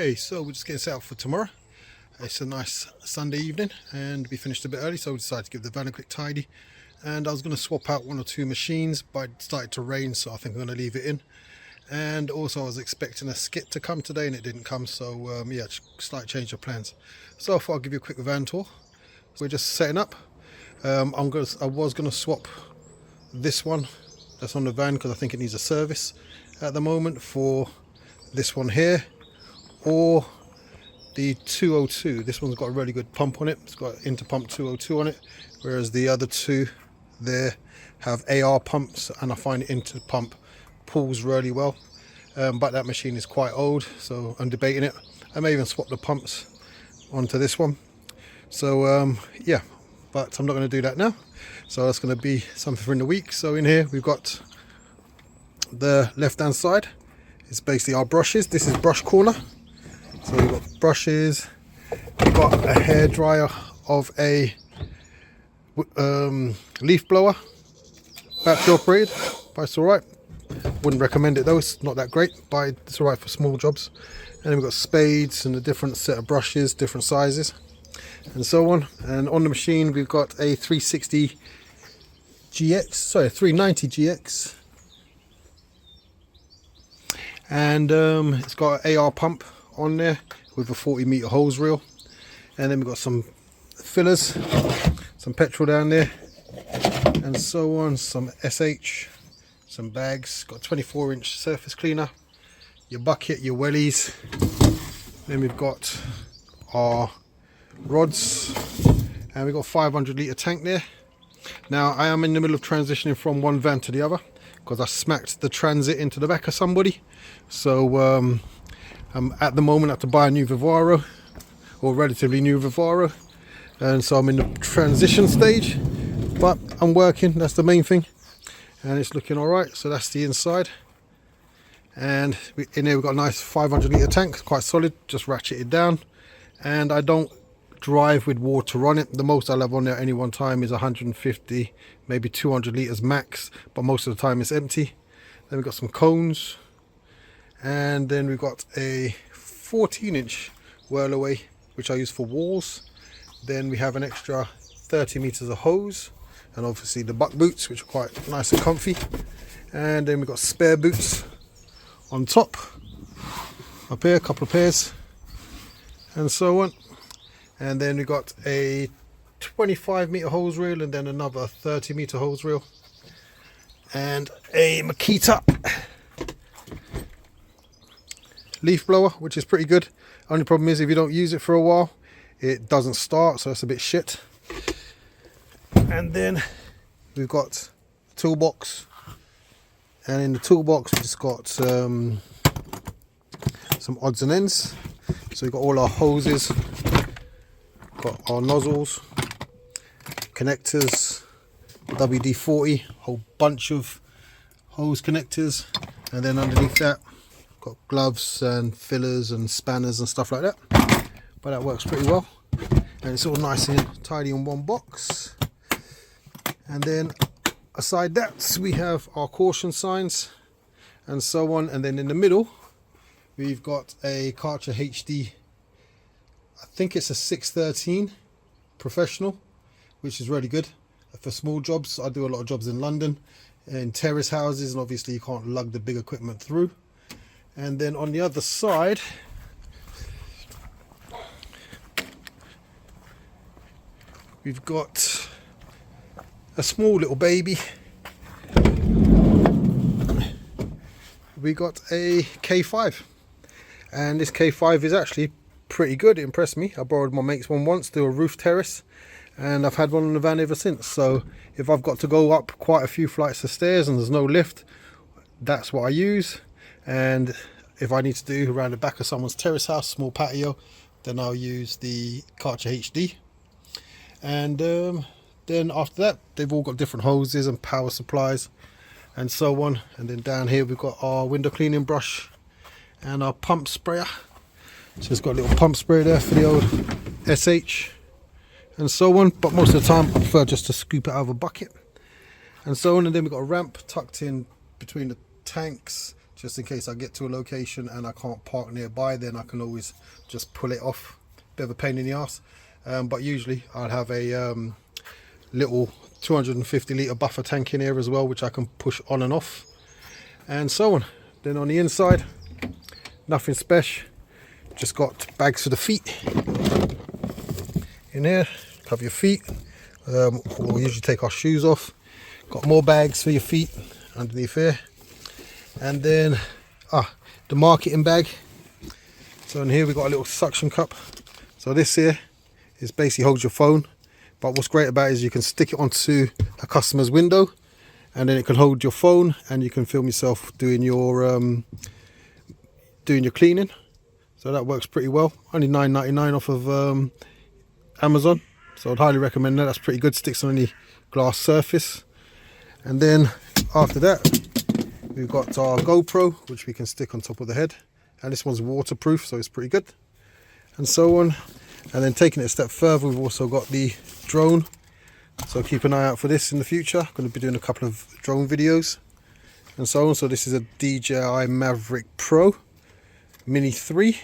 Okay, so we're just getting set up for tomorrow. It's a nice Sunday evening and we finished a bit early, so we decided to give the van a quick tidy. And I was going to swap out one or two machines, but it started to rain, so I think I'm going to leave it in. And also I was expecting a skit to come today and it didn't come, so yeah, slight change of plans. So I thought I'd give you a quick van tour. We're just setting up. I was going to swap this one that's on the van because I think it needs a service at the moment for this one here, or the 202. This one's got a really good pump on it. It's got Interpump 202 on it, whereas the other two there have AR pumps, and I find Interpump pulls really well. But that machine is quite old, so I'm debating it. I may even swap the pumps onto this one. So yeah, but I'm not going to do that now. So that's going to be something for in the week. So in here we've got the left hand side. It's basically our brushes. This is brush corner. So we've got brushes. We've got a hairdryer of a leaf blower, battery operated, but it's alright. Wouldn't recommend it though, it's not that great, but it's alright for small jobs. And then we've got spades and a different set of brushes, different sizes, and so on. And on the machine we've got a 390 GX. And it's got an AR pump on there with a 40-meter hose reel, and then we've got some fillers, some petrol down there, and so on, some SH, some bags, got 24-inch surface cleaner, your bucket, your wellies. Then we've got our rods, and we've got a 500-litre tank there. Now I am in the middle of transitioning from one van to the other because I smacked the Transit into the back of somebody. So I'm at the moment I have to buy a new Vivaro, or relatively new Vivaro, and so I'm in the transition stage, but I'm working, that's the main thing, and it's looking alright. So that's the inside, and in here we've got a nice 500-litre tank, quite solid, just ratcheted down. And I don't drive with water on it. The most I'll have on there at any one time is 150, maybe 200 litres max, but most of the time it's empty. Then we've got some cones, and then we've got a 14-inch whirlaway which I use for walls. Then we have an extra 30 meters of hose, and obviously the buck boots, which are quite nice and comfy. And then we've got spare boots on top, up here, a couple of pairs, and so on. And then we've got a 25-meter hose reel, and then another 30-meter hose reel, and a Makita leaf blower, which is pretty good. Only problem is if you don't use it for a while, it doesn't start, so that's a bit shit. And then we've got a toolbox, and in the toolbox we've just got some odds and ends. So we've got all our hoses, got our nozzles, connectors, WD-40, whole bunch of hose connectors, and then underneath that got gloves and fillers and spanners and stuff like that. But that works pretty well, and it's all nice and tidy in one box. And then aside that we have our caution signs and so on. And then in the middle we've got a Karcher HD, I think it's a 613 professional, which is really good for small jobs. I do a lot of jobs in London in terrace houses, and obviously you can't lug the big equipment through. And then on the other side we've got a small little baby. We got a K5, and this K5 is actually pretty good. It impressed me. I borrowed my mate's one once to a roof terrace, and I've had one in the van ever since. So if I've got to go up quite a few flights of stairs and there's no lift, that's what I use. And if I need to do around the back of someone's terrace house, small patio, then I'll use the Karcher HD. And then after that they've all got different hoses and power supplies and so on. And then down here we've got our window cleaning brush and our pump sprayer. So it's got a little pump sprayer there for the old SH and so on, but most of the time I prefer just to scoop it out of a bucket and so on. And then we've got a ramp tucked in between the tanks just in case I get to a location and I can't park nearby, then I can always just pull it off. Bit of a pain in the ass, but usually I'll have a little 250 litre buffer tank in here as well, which I can push on and off and so on. Then on the inside, nothing special, just got bags for the feet in here. Cover your feet. We'll usually take our shoes off. Got more bags for your feet underneath here, and then the marketing bag. So in here we got a little suction cup. So this here is basically holds your phone, but what's great about it is you can stick it onto a customer's window, and then it can hold your phone, and you can film yourself doing your cleaning. So that works pretty well. Only $9.99 off of Amazon, so I'd highly recommend that. That's pretty good. Sticks on any glass surface. And then after that, we've got our GoPro, which we can stick on top of the head, and this one's waterproof, so it's pretty good, and so on. And then taking it a step further, we've also got the drone, so keep an eye out for this in the future. I'm going to be doing a couple of drone videos and so on. So this is a DJI Maverick Pro Mini 3,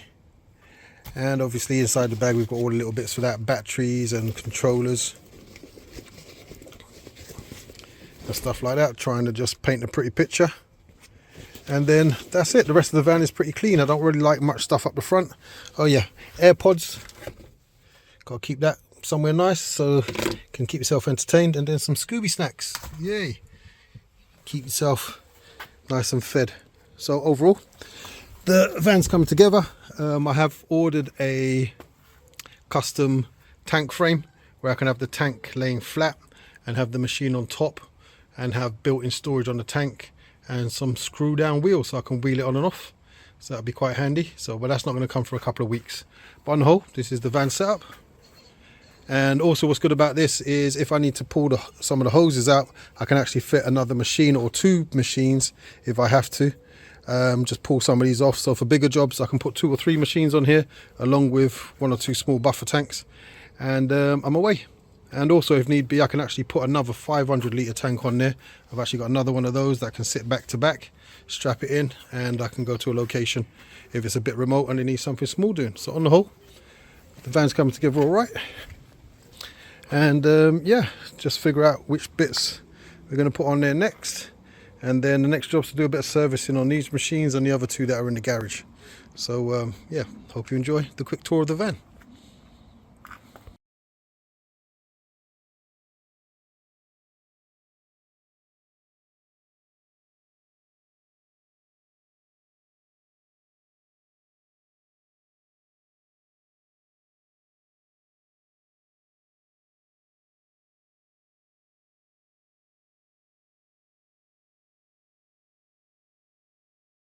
and obviously inside the bag we've got all the little bits for that, batteries and controllers and stuff like that, trying to just paint a pretty picture. And then that's it. The rest of the van is pretty clean. I don't really like much stuff up the front. Oh yeah, AirPods, gotta keep that somewhere nice so you can keep yourself entertained. And then some Scooby snacks, yay, keep yourself nice and fed. So overall, the van's coming together. I have ordered a custom tank frame where I can have the tank laying flat and have the machine on top, and have built-in storage on the tank, and some screw down wheels so I can wheel it on and off. So that'll be quite handy. So, but that's not going to come for a couple of weeks. But on the whole, this is the van setup. And also what's good about this is if I need to pull some of the hoses out, I can actually fit another machine or two machines if I have to. Just pull some of these off. So for bigger jobs, I can put 2 or 3 machines on here along with 1 or 2 small buffer tanks, and I'm away. And also if need be, I can actually put another 500 litre tank on there. I've actually got another one of those that can sit back to back, strap it in, and I can go to a location if it's a bit remote and it needs something small doing. So on the whole, the van's coming together all right. And yeah, just figure out which bits we're going to put on there next. And then the next job's to do a bit of servicing on these machines and the other 2 that are in the garage. So yeah, hope you enjoy the quick tour of the van.